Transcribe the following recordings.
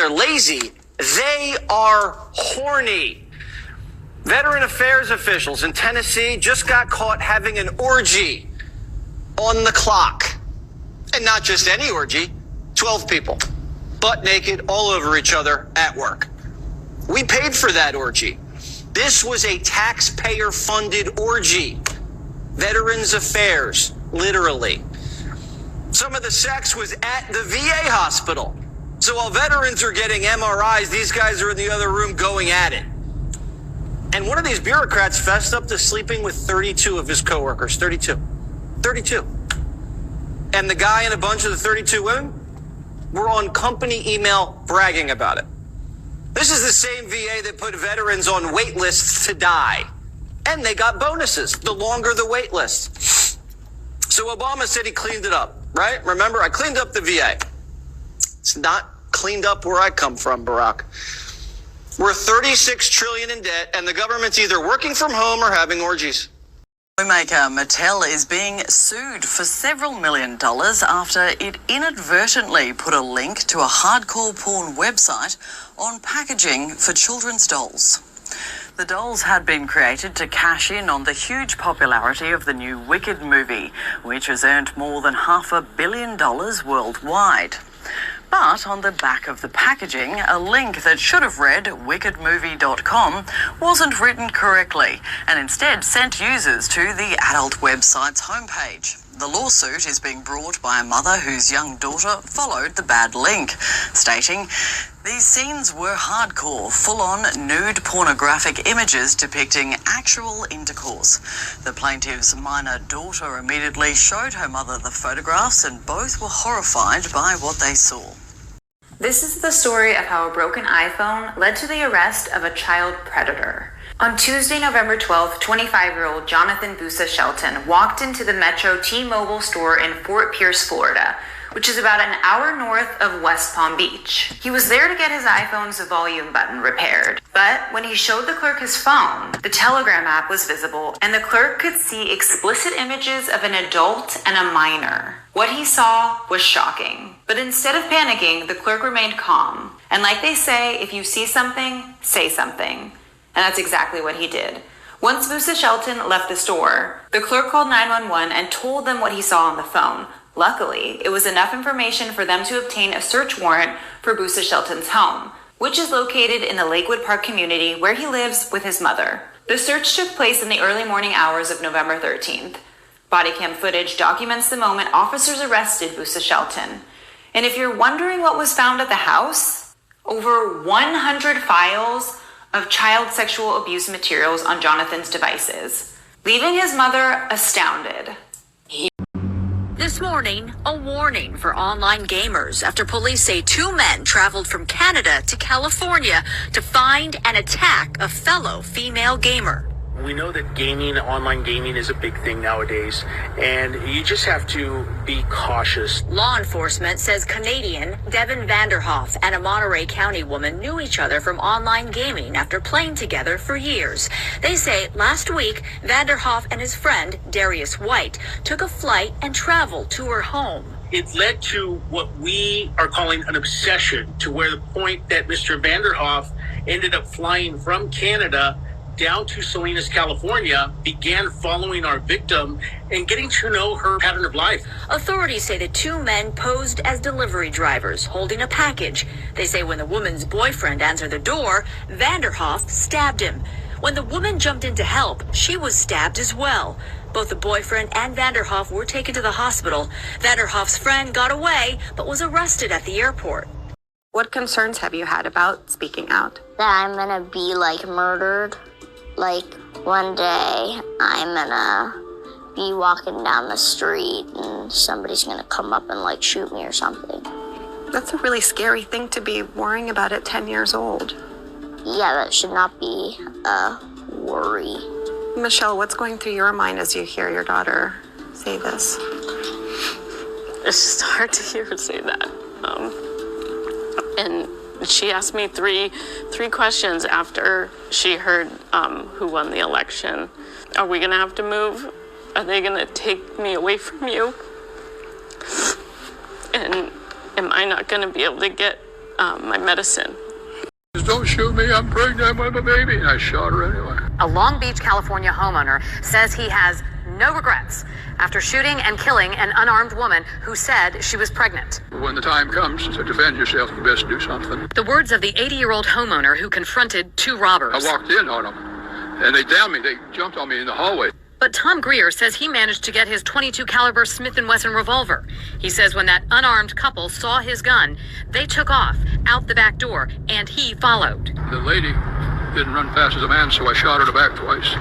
they're lazy. They are horny. Veteran Affairs officials in Tennessee just got caught having an orgy on the clock. And not just any orgy, 12 people, butt naked, all over each other at work. We paid for that orgy. This was a taxpayer-funded orgy. Veterans Affairs, literally. Some of the sex was at the VA hospital. So while veterans are getting MRIs, these guys are in the other room going at it. And one of these bureaucrats fessed up to sleeping with 32 of his coworkers. 32. And the guy and a bunch of the 32 women were on company email bragging about it. This is the same VA that put veterans on wait lists to die. And they got bonuses the longer the wait list. So Obama said he cleaned it up, right? Remember, I cleaned up the VA. It's not cleaned up where I come from, Barack. We're $36 trillion in debt, and the government's either working from home or having orgies. Toy maker Mattel is being sued for several $1 million after it inadvertently put a link to a hardcore porn website on packaging for children's dolls. The dolls had been created to cash in on the huge popularity of the new Wicked movie, which has earned more than $500 million worldwide. But on the back of the packaging, a link that should have read wickedmovie.com wasn't written correctly and instead sent users to the adult website's homepage. The lawsuit is being brought by a mother whose young daughter followed the bad link, stating, "These scenes were hardcore, full-on nude pornographic images depicting actual intercourse." The plaintiff's minor daughter immediately showed her mother the photographs and both were horrified by what they saw. This is the story of how a broken iPhone led to the arrest of a child predator. On Tuesday, November 12th, 25-year-old Jonathan Busa Shelton walked into the Metro T-Mobile store in Fort Pierce, Florida, which is about an hour north of West Palm Beach. He was there to get his iPhone's volume button repaired. But when he showed the clerk his phone, the Telegram app was visible, and the clerk could see explicit images of an adult and a minor. What he saw was shocking. But instead of panicking, the clerk remained calm. And like they say, if you see something, say something. And that's exactly what he did. Once Busa Shelton left the store, the clerk called 911 and told them what he saw on the phone. Luckily, it was enough information for them to obtain a search warrant for Busa Shelton's home, which is located in the Lakewood Park community where he lives with his mother. The search took place in the early morning hours of November 13th. Body cam footage documents the moment officers arrested Busa Shelton. And if you're wondering what was found at the house, over 100 files of child sexual abuse materials on Jonathan's devices, leaving his mother astounded. This morning, a warning for online gamers after police say two men traveled from Canada to California to find and attack a fellow female gamer. We know that online gaming is a big thing nowadays, and you just have to be cautious. Law enforcement says Canadian Devin Vanderhoff and a Monterey County woman knew each other from online gaming after playing together for years. They say last week, Vanderhoff and his friend, Darius White, took a flight and traveled to her home. It led to what we are calling an obsession, to where the point that Mr. Vanderhoff ended up flying from Canada down to Salinas, California, began following our victim and getting to know her pattern of life. Authorities say the two men posed as delivery drivers holding a package. They say when the woman's boyfriend answered the door, Vanderhoff stabbed him. When the woman jumped in to help, she was stabbed as well. Both the boyfriend and Vanderhoff were taken to the hospital. Vanderhoff's friend got away, but was arrested at the airport. What concerns have you had about speaking out? That I'm gonna be murdered. One day I'm gonna be walking down the street and somebody's gonna come up and shoot me or something. That's a really scary thing to be worrying about at 10 years old. Yeah, that should not be a worry. Michelle, what's going through your mind as you hear your daughter say this? It's just hard to hear her say that. And she asked me three questions after she heard who won the election. Are we gonna have to move? Are they gonna take me away from you? And am I not gonna be able to get my medicine. Don't shoot me, I'm pregnant with a baby. And I shot her anyway. A Long Beach, California homeowner says he has no regrets after shooting and killing an unarmed woman who said she was pregnant. When the time comes to defend yourself, you best do something. The words of the 80-year-old homeowner who confronted two robbers. I walked in on them, and they downed me. They jumped on me in the hallway. But Tom Greer says he managed to get his .22 caliber Smith & Wesson revolver. He says when that unarmed couple saw his gun, they took off out the back door, and he followed. The lady didn't run fast as a man, so I shot her in the back twice.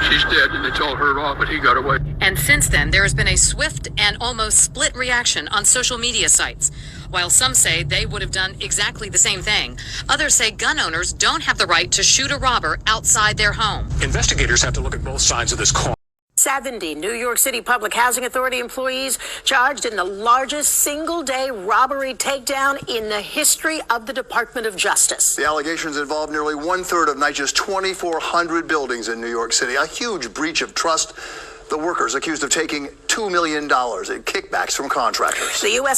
She's dead, and they told her off, but he got away. And since then, there has been a swift and almost split reaction on social media sites. While some say they would have done exactly the same thing, others say gun owners don't have the right to shoot a robber outside their home. Investigators have to look at both sides of this coin. 70 New York City Public Housing Authority employees charged in the largest single-day robbery takedown in the history of the Department of Justice. The allegations involve nearly one-third of NYCHA's 2,400 buildings in New York City, a huge breach of trust. The workers accused of taking $2 million in kickbacks from contractors. The U.S.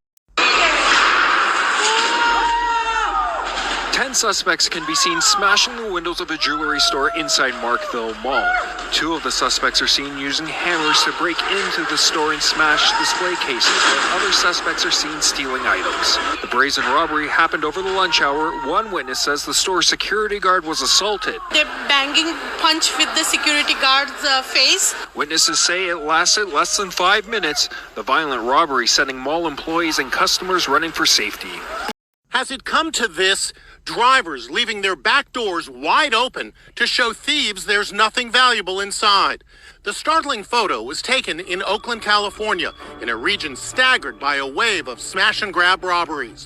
10 suspects can be seen smashing the windows of a jewelry store inside Markville Mall. 2 of the suspects are seen using hammers to break into the store and smash display cases, while other suspects are seen stealing items. The brazen robbery happened over the lunch hour. One witness says the store security guard was assaulted. They're banging punch with the security guard's face. Witnesses say it lasted less than 5 minutes. The violent robbery sending mall employees and customers running for safety. Has it come to this? Drivers leaving their back doors wide open to show thieves there's nothing valuable inside. The startling photo was taken in Oakland, California, in a region staggered by a wave of smash-and-grab robberies.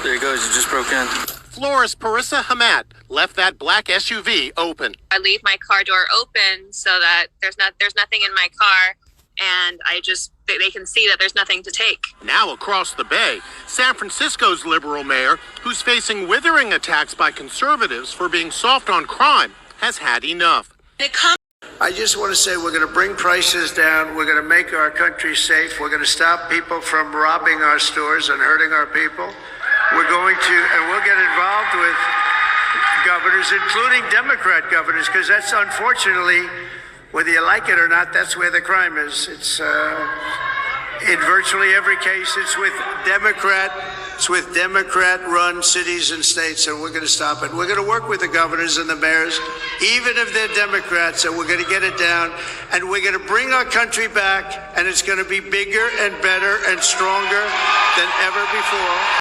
There he goes, he just broke in. Florist Parissa Hamat left that black SUV open. I leave my car door open so that there's nothing in my car, and they can see that there's nothing to take. Now across the bay, San Francisco's liberal mayor, who's facing withering attacks by conservatives for being soft on crime, has had enough. I just want to say we're going to bring prices down. We're going to make our country safe. We're going to stop people from robbing our stores and hurting our people. We're going to, and we'll get involved with governors, including Democrat governors, because that's unfortunately, whether you like it or not, that's where the crime is. It's in virtually every case, it's with Democrat-run cities and states, and we're going to stop it. We're going to work with the governors and the mayors, even if they're Democrats, and we're going to get it down, and we're going to bring our country back, and it's going to be bigger and better and stronger than ever before.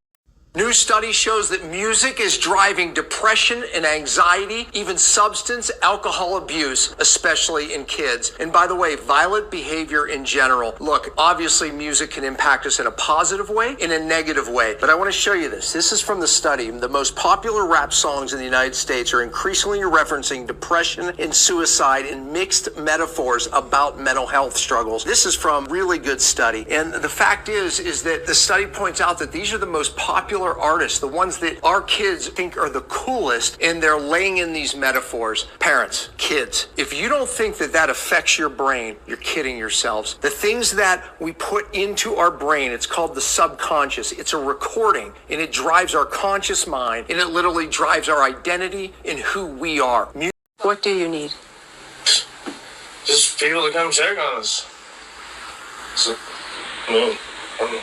New study shows that music is driving depression and anxiety, even substance, alcohol abuse, especially in kids. And by the way, violent behavior in general. Look, obviously music can impact us in a positive way, in a negative way. But I want to show you this. This is from the study. The most popular rap songs in the United States are increasingly referencing depression and suicide in mixed metaphors about mental health struggles. This is from a really good study. And the fact is that the study points out that these are the most popular artists, the ones that our kids think are the coolest, and they're laying in these metaphors. Parents, kids, if you don't think that that affects your brain, you're kidding yourselves. The things that we put into our brain, it's called the subconscious. It's a recording, and it drives our conscious mind, and it literally drives our identity and who we are. What do you need? Just people to come check on us. So, I don't know.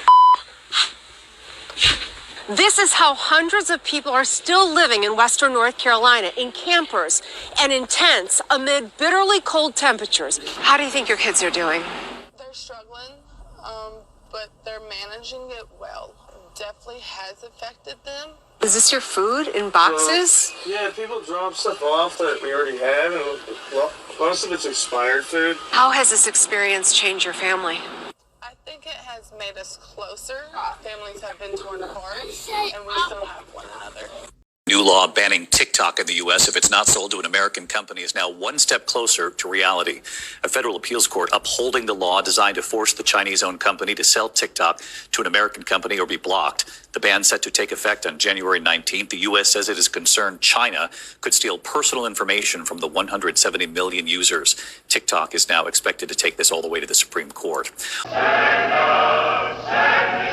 This is how hundreds of people are still living in Western North Carolina, in campers and in tents amid bitterly cold temperatures. How do you think your kids are doing? They're struggling, but they're managing it well. It definitely has affected them. Is this your food in boxes? Yeah, people drop stuff off that we already have, and most of it's expired food. How has this experience changed your family? I think it has made us closer. Families have been torn apart, and we still have one another. New law banning TikTok in the U.S. if it's not sold to an American company is now one step closer to reality. A federal appeals court upholding the law designed to force the Chinese-owned company to sell TikTok to an American company or be blocked. The ban set to take effect on January 19th. The U.S. says it is concerned China could steal personal information from the 170 million users. TikTok is now expected to take this all the way to the Supreme Court. Stand up, stand